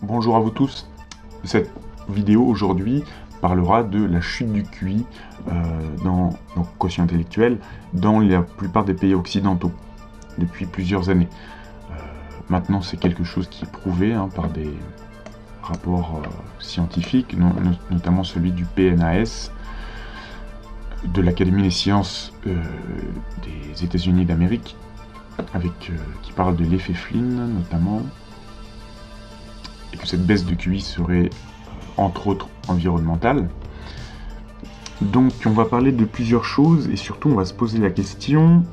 Bonjour à vous tous. Cette vidéo aujourd'hui parlera de la chute du QI donc quotient intellectuel dans la plupart des pays occidentaux depuis plusieurs années. Maintenant, c'est quelque chose qui est prouvé par des rapports scientifiques, notamment celui du PNAS, de l'Académie des sciences des États-Unis d'Amérique, qui parle de l'effet Flynn notamment, et que cette baisse de QI serait entre autres environnementale. Donc on va parler de plusieurs choses et surtout on va se poser la question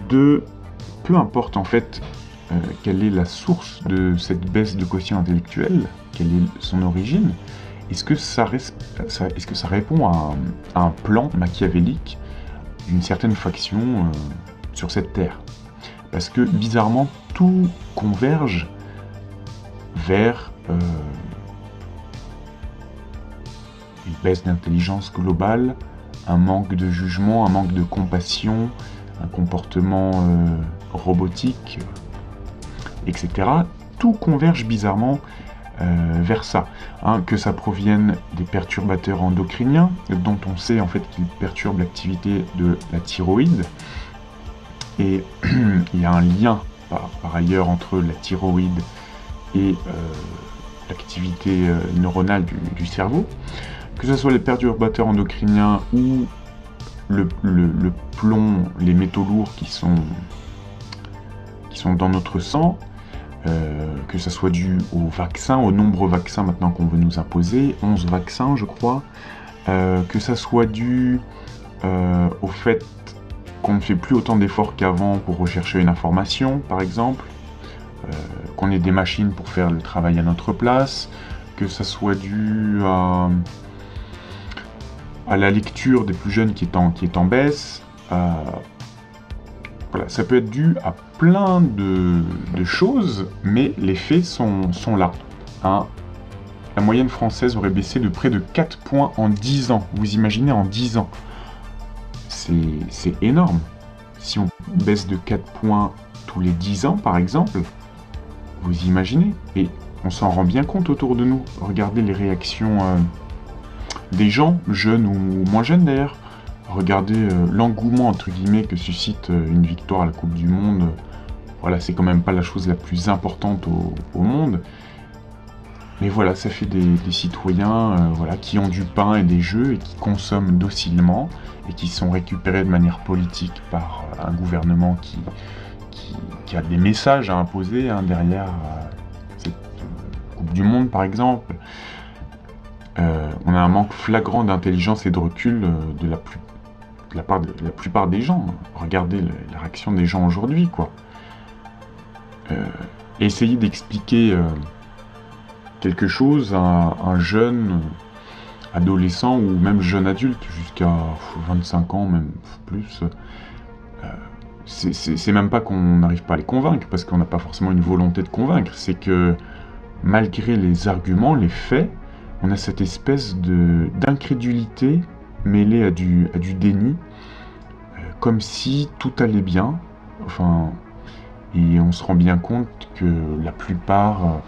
de, peu importe en fait quelle est la source de cette baisse de quotient intellectuel, quelle est son origine, est-ce que ça répond à un plan machiavélique d'une certaine faction sur cette terre? Parce que bizarrement tout converge vers une baisse d'intelligence globale, un manque de jugement, un manque de compassion, un comportement robotique, etc. Tout converge bizarrement vers ça. Que ça provienne des perturbateurs endocriniens, dont on sait en fait qu'ils perturbent l'activité de la thyroïde. Et il y a un lien par ailleurs entre la thyroïde et l'activité neuronale du cerveau, que ce soit les perturbateurs endocriniens ou le plomb, les métaux lourds qui sont dans notre sang, que ce soit dû aux vaccins, aux nombreux vaccins maintenant qu'on veut nous imposer, 11 vaccins je crois, que ça soit dû au fait qu'on ne fait plus autant d'efforts qu'avant pour rechercher une information par exemple, qu'on ait des machines pour faire le travail à notre place, que ça soit dû à la lecture des plus jeunes qui est en baisse. Voilà, ça peut être dû à plein de choses, mais les faits sont là. La moyenne française aurait baissé de près de 4 points en 10 ans. Vous imaginez, en 10 ans. C'est énorme. Si on baisse de 4 points tous les 10 ans, par exemple, vous imaginez, et on s'en rend bien compte autour de nous. Regardez les réactions des gens, jeunes ou moins jeunes d'ailleurs. Regardez l'engouement entre guillemets que suscite une victoire à la Coupe du Monde. Voilà, c'est quand même pas la chose la plus importante au monde. Mais voilà, ça fait des citoyens qui ont du pain et des jeux et qui consomment docilement et qui sont récupérés de manière politique par un gouvernement qui a des messages à imposer derrière cette Coupe du Monde par exemple. On a un manque flagrant d'intelligence et de recul de la part de la plupart des gens. Regardez la réaction des gens aujourd'hui, quoi. Essayez d'expliquer quelque chose à un jeune adolescent ou même jeune adulte jusqu'à 25 ans, même plus. C'est même pas qu'on n'arrive pas à les convaincre, parce qu'on n'a pas forcément une volonté de convaincre, c'est que malgré les arguments, les faits, on a cette espèce d'incrédulité mêlée à du déni, comme si tout allait bien, et on se rend bien compte que la plupart,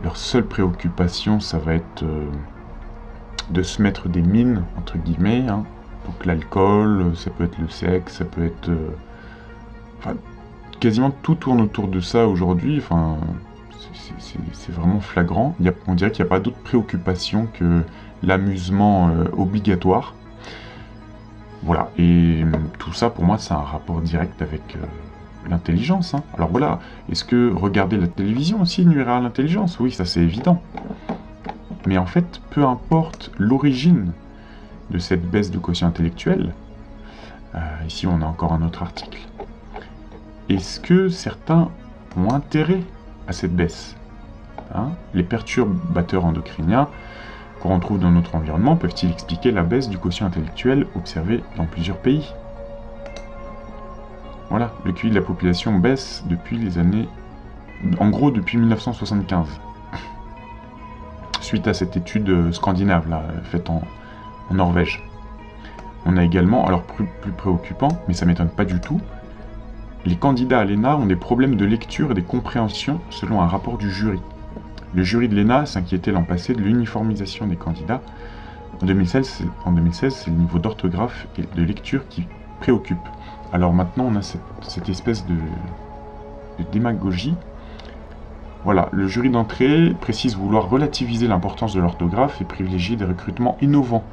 leur seule préoccupation, ça va être de se mettre des mines, entre guillemets, donc l'alcool, ça peut être le sexe, ça peut être... quasiment tout tourne autour de ça aujourd'hui, c'est vraiment flagrant. On dirait qu'il n'y a pas d'autre préoccupation que l'amusement obligatoire. Voilà, et tout ça pour moi c'est un rapport direct avec l'intelligence. Alors voilà, est-ce que regarder la télévision aussi nuira à l'intelligence? Oui, ça c'est évident. Mais en fait, peu importe l'origine de cette baisse de quotient intellectuel, ici on a encore un autre article, est-ce que certains ont intérêt à cette baisse? Les perturbateurs endocriniens qu'on retrouve dans notre environnement peuvent-ils expliquer la baisse du quotient intellectuel observée dans plusieurs pays? Voilà, le QI de la population baisse depuis les années... En gros, depuis 1975. Suite à cette étude scandinave, là, faite en Norvège. On a également, alors plus préoccupant, mais ça m'étonne pas du tout, les candidats à l'ENA ont des problèmes de lecture et de compréhension selon un rapport du jury. Le jury de l'ENA s'inquiétait l'an passé de l'uniformisation des candidats. En 2016, c'est le niveau d'orthographe et de lecture qui préoccupe. Alors maintenant, on a cette espèce de démagogie. Voilà, le jury d'entrée précise vouloir relativiser l'importance de l'orthographe et privilégier des recrutements innovants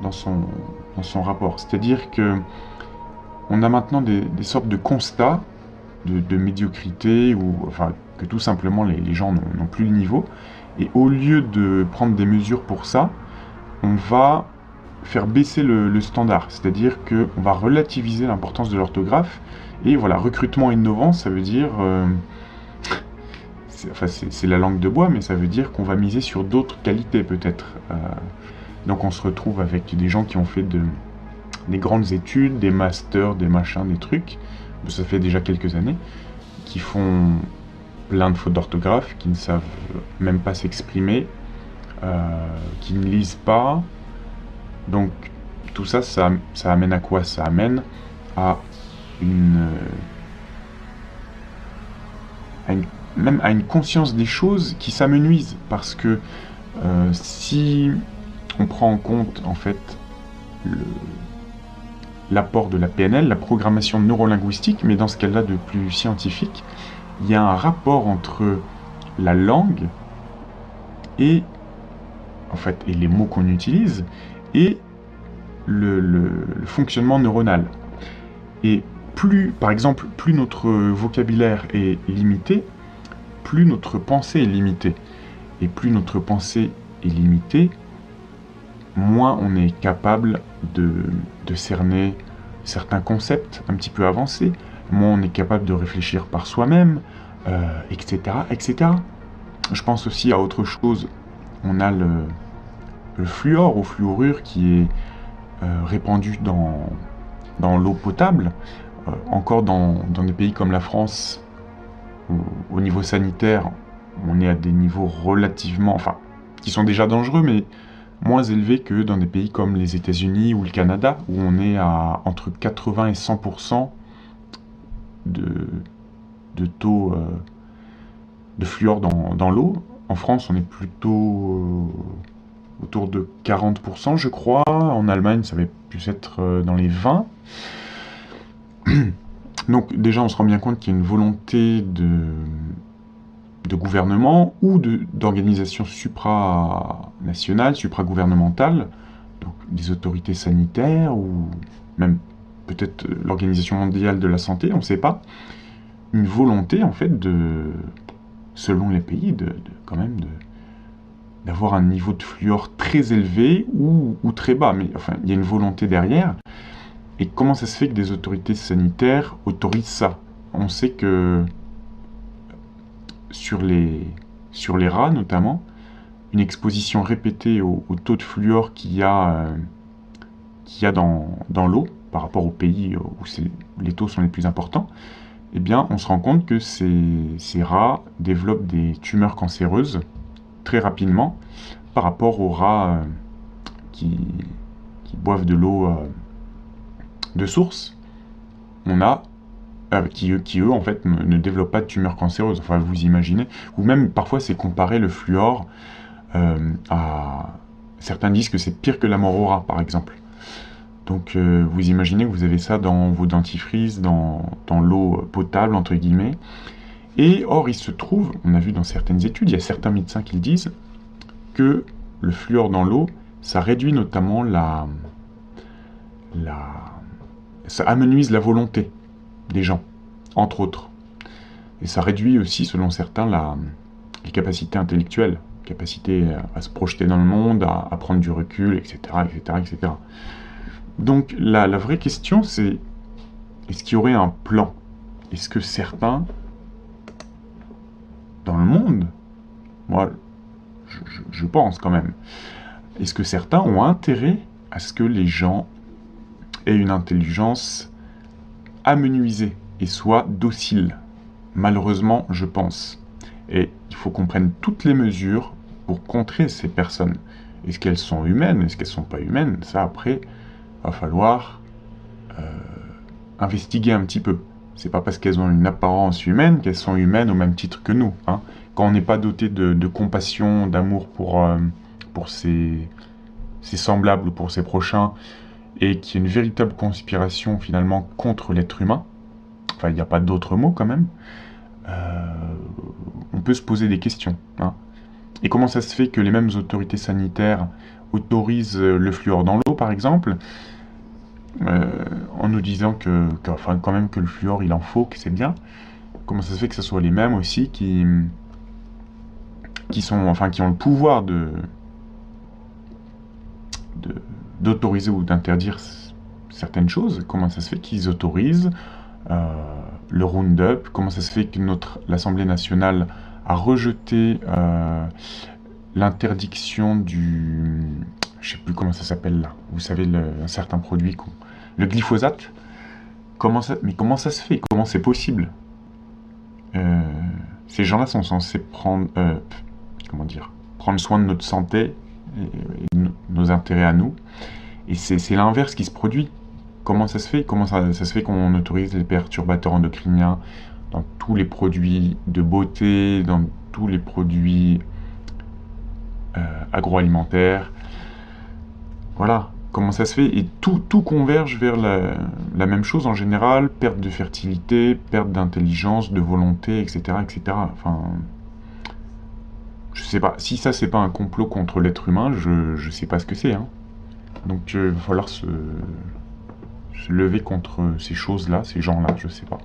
dans son rapport. C'est-à-dire que on a maintenant des sortes de constats de médiocrité, ou enfin que tout simplement les gens n'ont plus le niveau. Et au lieu de prendre des mesures pour ça, on va faire baisser le standard. C'est-à-dire qu'on va relativiser l'importance de l'orthographe. Et voilà, recrutement innovant, ça veut dire... c'est la langue de bois, mais ça veut dire qu'on va miser sur d'autres qualités peut-être. Donc on se retrouve avec des gens qui ont fait des grandes études, des masters, des machins, des trucs, ça fait déjà quelques années, qui font plein de fautes d'orthographe, qui ne savent même pas s'exprimer, qui ne lisent pas. Donc tout ça, ça amène à quoi? Ça amène à même à une conscience des choses qui s'amenuise, parce que si on prend en compte en fait l'apport de la PNL, la programmation neurolinguistique, mais dans ce cas-là de plus scientifique, il y a un rapport entre la langue et les mots qu'on utilise et le fonctionnement neuronal. Et par exemple, plus notre vocabulaire est limité, plus notre pensée est limitée. Et plus notre pensée est limitée, moins on est capable de cerner certains concepts un petit peu avancés, moins on est capable de réfléchir par soi-même, etc., etc. Je pense aussi à autre chose. On a le fluor ou fluorure qui est répandu dans l'eau potable. Encore dans des pays comme la France, au niveau sanitaire, on est à des niveaux relativement, qui sont déjà dangereux, mais moins élevés que dans des pays comme les États-Unis ou le Canada, où on est à entre 80 et 100% de taux de fluor dans l'eau. En France, on est plutôt autour de 40%, je crois. En Allemagne, ça va plus être dans les 20%. Donc déjà, on se rend bien compte qu'il y a une volonté de gouvernement ou d'organisation supranationale, supragouvernementale, donc des autorités sanitaires ou même peut-être l'Organisation mondiale de la santé, on ne sait pas, une volonté en fait selon les pays, quand même d'avoir un niveau de fluor très élevé ou très bas, mais il y a une volonté derrière. Et comment ça se fait que des autorités sanitaires autorisent ça? On sait que sur les rats notamment, une exposition répétée au taux de fluor qu'il y a dans l'eau, par rapport aux pays où les taux sont les plus importants, eh bien on se rend compte que ces rats développent des tumeurs cancéreuses très rapidement par rapport aux rats qui boivent de l'eau de source. On a qui eux en fait ne développent pas de tumeurs cancéreuses. Vous imaginez, ou même parfois c'est comparé le fluor à certains disent que c'est pire que la mort au rat par exemple. Donc vous imaginez que vous avez ça dans vos dentifrices, dans l'eau potable entre guillemets. Et or il se trouve, on a vu dans certaines études, il y a certains médecins qui le disent, que le fluor dans l'eau, ça réduit notamment ça amenuise la volonté des gens, entre autres. Et ça réduit aussi, selon certains, les capacités intellectuelles, capacité à se projeter dans le monde, à prendre du recul, etc., etc., etc. Donc la vraie question, c'est est-ce qu'il y aurait un plan? Est-ce que certains, dans le monde, moi, je pense quand même, est-ce que certains ont intérêt à ce que les gens aient une intelligence amenuisée et soient dociles? Malheureusement, je pense. Et il faut qu'on prenne toutes les mesures pour contrer ces personnes. Est-ce qu'elles sont humaines? Est-ce qu'elles ne sont pas humaines? Ça, après, va falloir investiguer un petit peu. C'est pas parce qu'elles ont une apparence humaine qu'elles sont humaines au même titre que nous. quand on n'est pas doté de compassion, d'amour pour ses semblables ou pour ses prochains, et qu'il y a une véritable conspiration finalement contre l'être humain, enfin il n'y a pas d'autre mot quand même, on peut se poser des questions. Hein. Et comment ça se fait que les mêmes autorités sanitaires autorisent le fluor dans l'eau, par exemple, en nous disant enfin, quand même que le fluor, il en faut, que c'est bien. Comment ça se fait que ce soit les mêmes aussi qui ont le pouvoir d'autoriser ou d'interdire certaines choses? Comment ça se fait qu'ils autorisent le Roundup? Comment ça se fait que l'Assemblée nationale a rejeté l'interdiction du... Je sais plus comment ça s'appelle là. Vous savez, un certain produit, le glyphosate. Mais comment ça se fait? Comment c'est possible? Ces gens-là sont censés prendre soin de notre santé et nos intérêts à nous. Et c'est l'inverse qui se produit. Comment ça se fait? Comment ça se fait qu'on autorise les perturbateurs endocriniens dans tous les produits de beauté, dans tous les produits agroalimentaires? Voilà, comment ça se fait? Et tout converge vers la même chose en général, perte de fertilité, perte d'intelligence, de volonté, etc., etc. Enfin, je sais pas. Si ça, c'est pas un complot contre l'être humain, je sais pas ce que c'est. Hein. Donc, il va falloir se lever contre ces choses-là, ces gens-là, je sais pas.